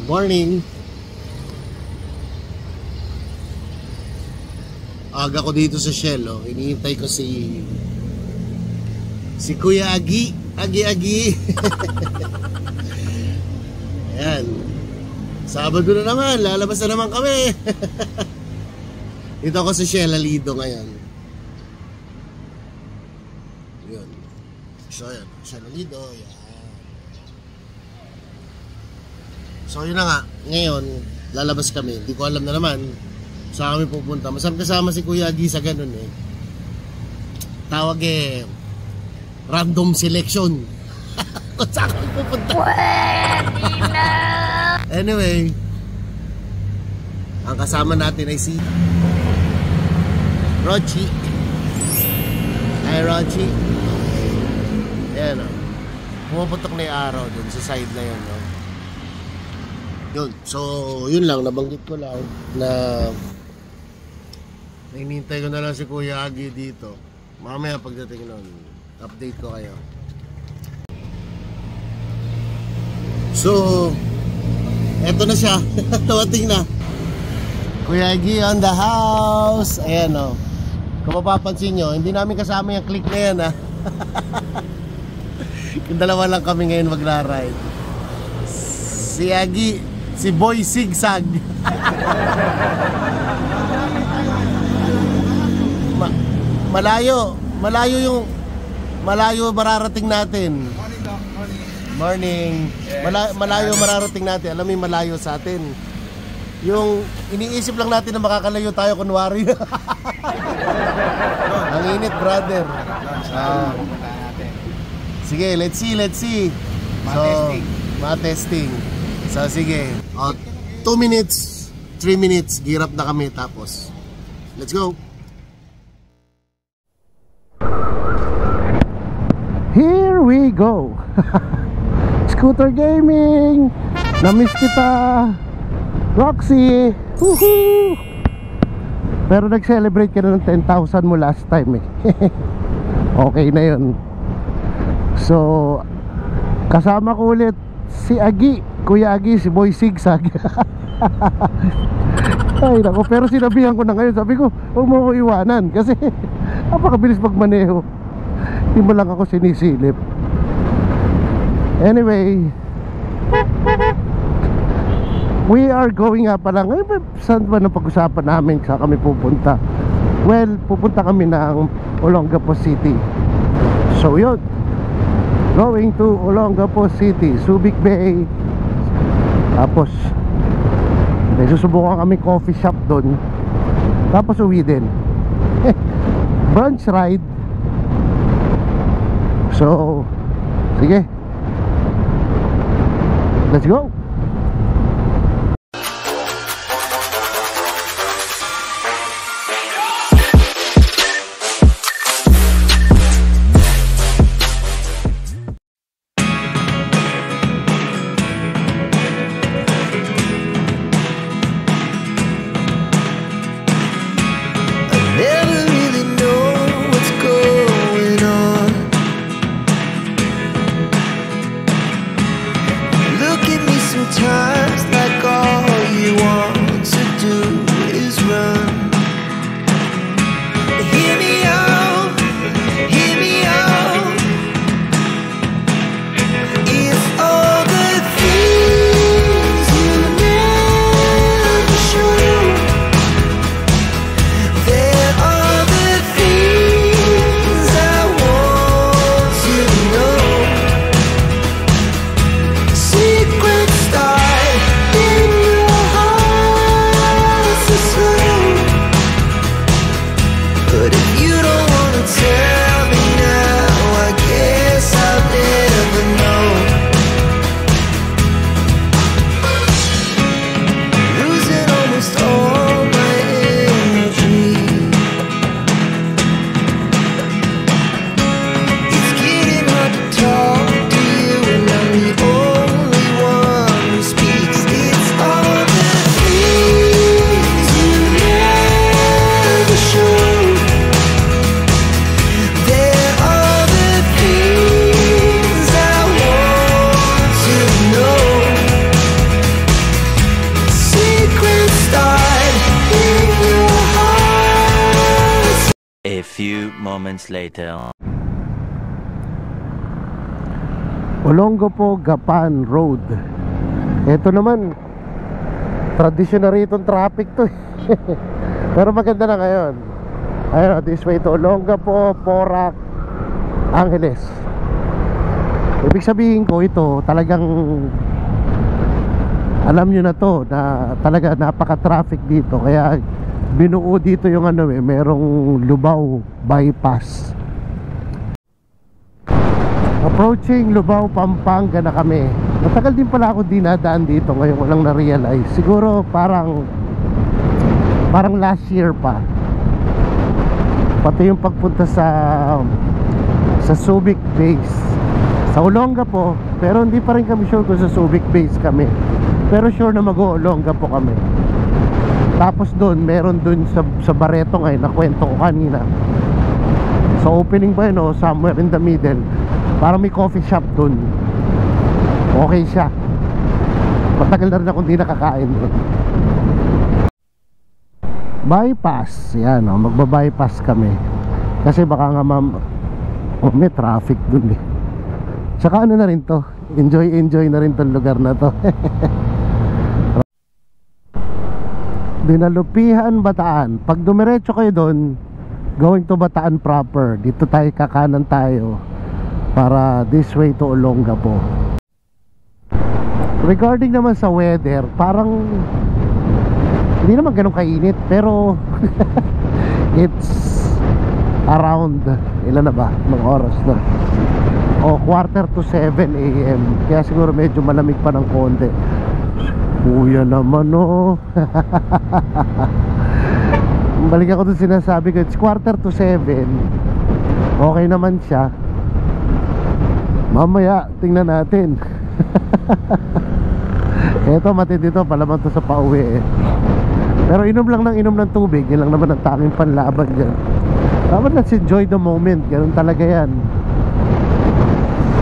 Good morning. Aga ko dito sa Shell, oh. Hinihintay ko si Kuya Agi. Agi. Ayan. Sabado na naman, lalabas na naman kami. Dito ako sa Shell Alido ngayon. Yun. So yan, Shell Alido, yan. So yun na nga, ngayon lalabas kami. Hindi ko alam na naman saan kami pupunta. Masarap kasama si Kuya Agi sa ganun eh. Tawag eh random selection. Kung saan kami pupunta. Anyway, ang kasama natin ay si Rochi. Hi Rochi. Ayan o, pumaputok na yung araw dun sa side na yun, no? Yun, so yun lang, nabanggit ko lang na hinihintay ko na lang si Kuya Agi dito. Mamaya pagdating nun, update ko kayo. So eto na siya. Tawating na Kuya Agi on the house. Ayan o, kung mapapansin nyo, hindi namin kasama yung click na yan, ha. Yung dalawa lang kami ngayon magra-ride. Si Agi, si Boy Sigsag. Malayo mararating natin. Morning. Malayo mararating natin. Alam mo yung malayo sa atin. Yung iniisip lang natin na makakalayo tayo kunwari. Ang init, brother. Sige, let's see. So, ma-testing. So sige, 2 minutes, 3 minutes, gear up na kami, tapos let's go. Here we go. Scooter Gaming. Namiss kita, Roxy. Woohoo! Pero nag-celebrate ka na ng 10,000 mo last time eh. Okay na yun. So kasama ko ulit si Agi, Kuya Agi, si Boy Sigsag. Ay nako, pero sinabihan ko na ngayon, sabi ko huwag mo ko iwanan kasi napakabilis magmaneho, hindi mo lang ako sinisilip. Anyway, we are going up pa lang. Saan ba na pag-usapan namin saan kami pupunta? Well, pupunta kami ng Olongapo City. So yun, going to Olongapo City, Subic Bay. Tapos may susubukan kami coffee shop doon. Tapos uwi din. Brunch ride. So sige, let's go. moments later. Olongapo Gapan Road. Ito naman, traditional rito traffic to. Pero maganda na ngayon. Ayun, this way to Olongapo, Porac, Angeles. Ibig sabihin ko ito, talagang alam nyo na to na talaga napaka-traffic dito. Kaya binuo dito yung ano merong Lubao bypass. Approaching Lubao, Pampanga na kami. Matagal din pala ako dinadaan dito, ngayon ko lang na-realize. Siguro parang last year pa. Pati yung pagpunta sa Subic Base sa Olongapo, pero hindi pa rin kami sure kung sa Subic Base kami. Pero sure na mag-Olongapo kami. Tapos doon, meron doon sa Barreto ngayon na kwento ko kanina. Sa opening ba yun, somewhere in the middle, parang may coffee shop dun. Okay siya. Matagal na rin akong di nakakain dun. Bypass. Yan, magbabypass kami. Kasi baka nga may traffic dun eh. Saka ano na rin to, enjoy na rin tong lugar na to. Dinalupihan, Bataan. Pag dumiretso kayo dun, going to Bataan proper, dito tayo kakanan tayo para this way to Olongapo. Regarding naman sa weather, parang hindi naman ganun kainit, pero it's around, ilan na ba? Ng oras na? O 6:45 AM. Kaya siguro medyo malamig pa ng konti. Kuya naman balik ako dun, sinasabi ko it's 6:45. Okay naman siya. Mamaya tingnan natin. Eto, matindi to, palaman to sa pauwi eh. Pero inom lang ng tubig, yun lang naman ang tanging panlaban dyan. Dapat let's enjoy the moment, ganun talaga yan.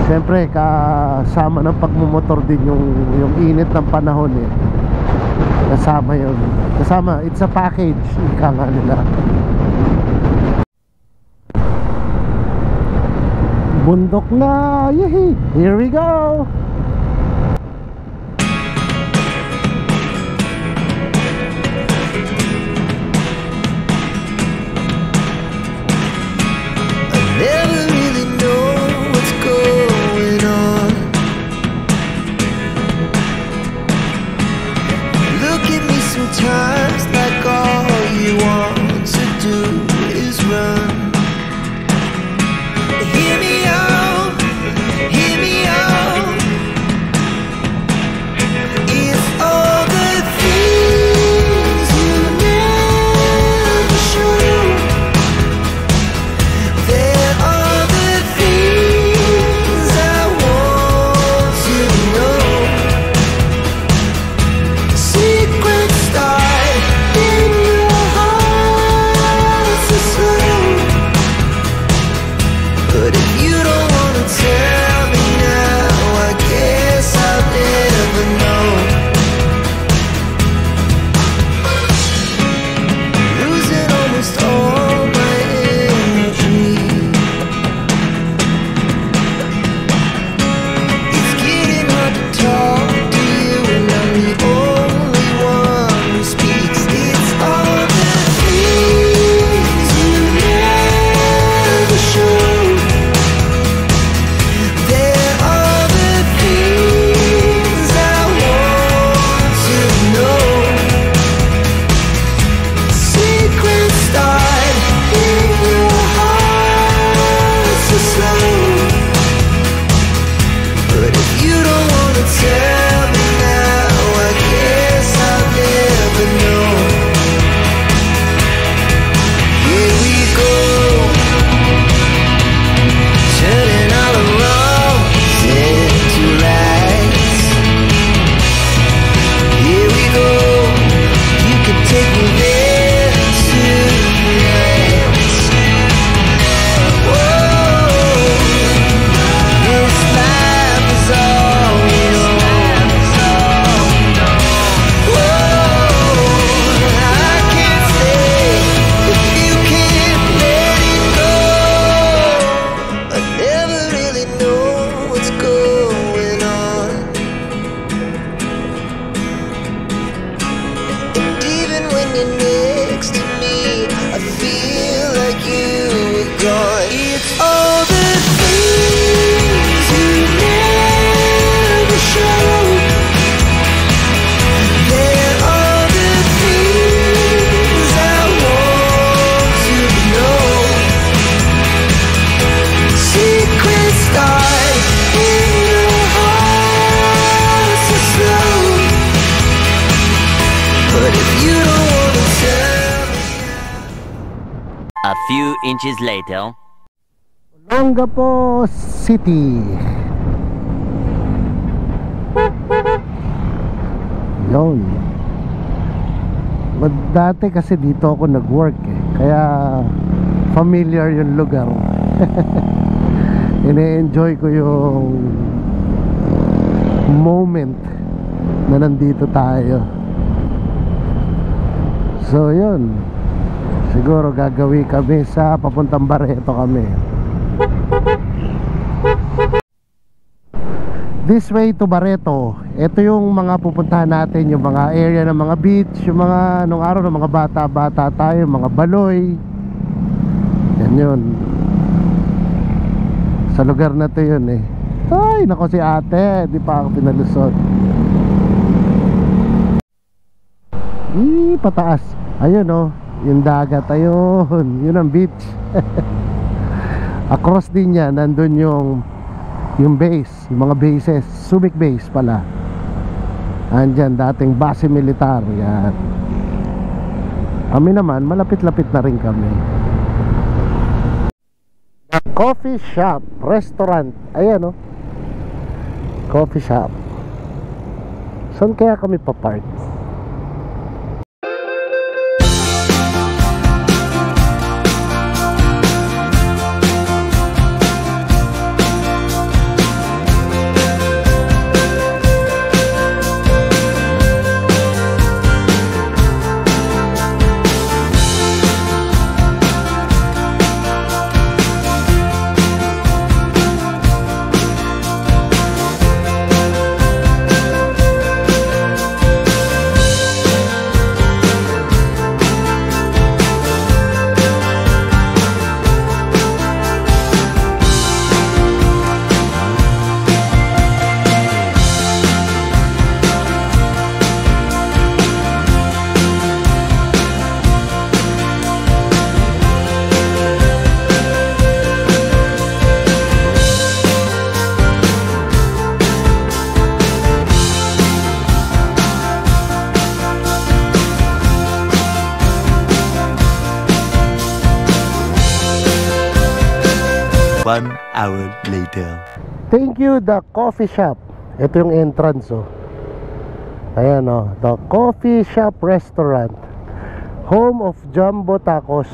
Siyempre kasama ng pagmumotor din yung init ng panahon eh. Kasama yun. Kasama, it's a package, ika nga nila. Bundok na, yehey! Here we go! Sometimes like all you want to do is run. Hear me out, inches later. Olongapo City. Yun. Dati kasi dito ako nag-work eh. Kaya familiar yung lugar. Ine-enjoy ko yung moment na nandito tayo. So yun, siguro gagawin kami sa papuntang Barreto kami. This way to Barreto. Ito yung mga pupuntahan natin, yung mga area ng mga beach, yung mga nung araw ng mga bata-bata tayo, mga baloy. Yan yun. Sa lugar na to yun eh. Ay, nako si ate, di pa ako pinalusot. Pataas. Ayun oh, yung dagat, ayun. Yun ang beach. Across din yan, nandun yung base, yung mga bases. Subic base pala. Andyan, dating base militar. Yan. Kami naman, malapit-lapit na rin kami. The coffee shop, restaurant. Ayan oh, coffee shop. Saan kaya kami papark? One hour later. Thank you, the coffee shop. Ito yung entrance oh. Ayan oh, the coffee shop restaurant, home of Jumbo Tacos,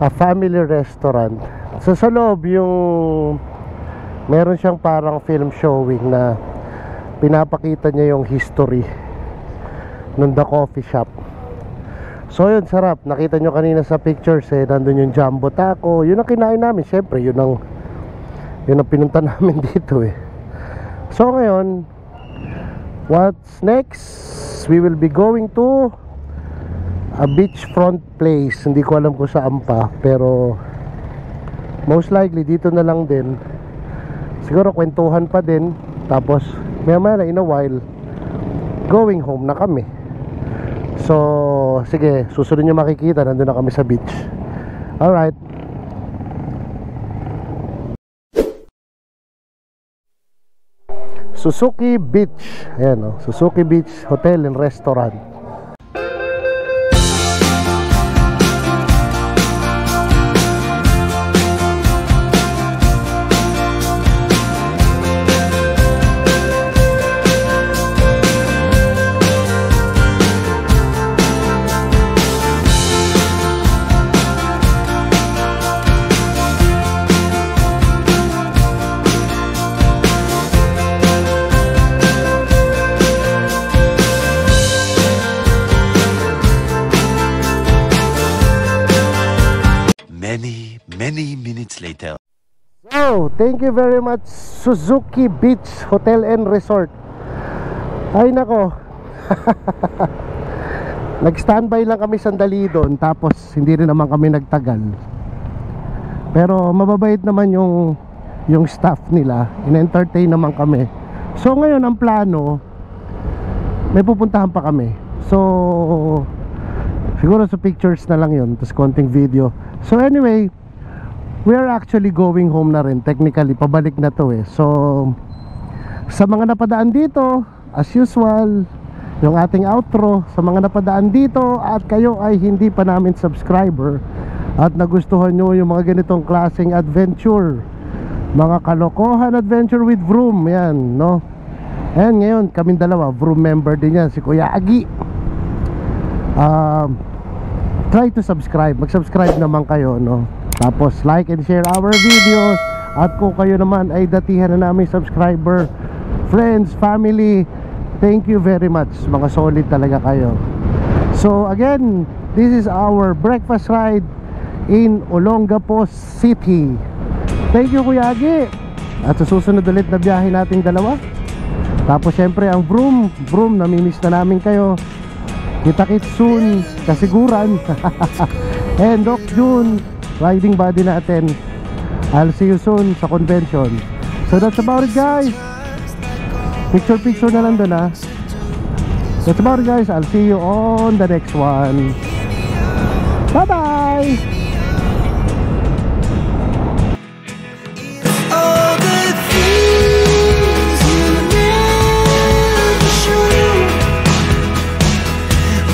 a family restaurant. So sa loob yung meron siyang parang film showing na pinapakita niya yung history ng the coffee shop. So yun, sarap. Nakita nyo kanina sa pictures eh, nandun yung Jumbo Taco. Yun ang kinain namin. Siyempre, yun ang pinunta namin dito eh. So ngayon, what's next? We will be going to a beachfront place. Hindi ko alam kung saan pa, pero most likely dito na lang din. Siguro kwentuhan pa din. Tapos maya in a while, going home na kami. So, sige, susunod nyo makikita, nandun na kami sa beach. Alright. Suzuki Beach. Ayan o, Suzuki Beach Hotel and Restaurant. Many minutes later. So, thank you very much, Suzuki Beach Hotel and Resort. Ay nako. Nag-standby lang kami sandali doon, tapos hindi rin naman kami nagtagal. Pero mababait naman yung staff nila. In-entertain naman kami. So ngayon ang plano, may pupuntahan pa kami. So siguro sa pictures na lang yun, tapos konting video. So anyway, we are actually going home na rin. Technically, pabalik na to eh. So sa mga napadaan dito, as usual, yung ating outro. Sa mga napadaan dito at kayo ay hindi pa namin subscriber, at nagustuhan nyo yung mga ganitong klaseng adventure, mga kalokohan adventure with Vroom, yan, no? And ngayon, kaming dalawa, Vroom member din yan, si Kuya Agi. Try to subscribe, mag-subscribe naman kayo, no? Tapos like and share our videos. At kung kayo naman ay datihan na namin subscriber, friends, family, thank you very much, mga solid talaga kayo. So again, this is our breakfast ride in Olongapo City. Thank you Kuya Agi. At sa susunod ulit na biyahe nating dalawa. Tapos syempre ang Vroom, namimiss na namin kayo. Kita-kits soon, kasiguran. And Doc June, riding buddy natin. I'll see you soon sa convention. So that's about it guys. Picture na lang doon ha. That's about it guys. I'll see you on the next one. Bye bye. all the things you never show.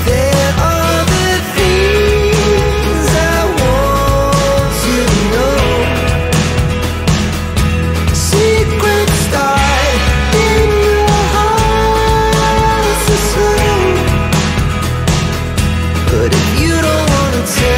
There are the things I want to know. Secrets die in your heart so slow. But if you don't wanna tell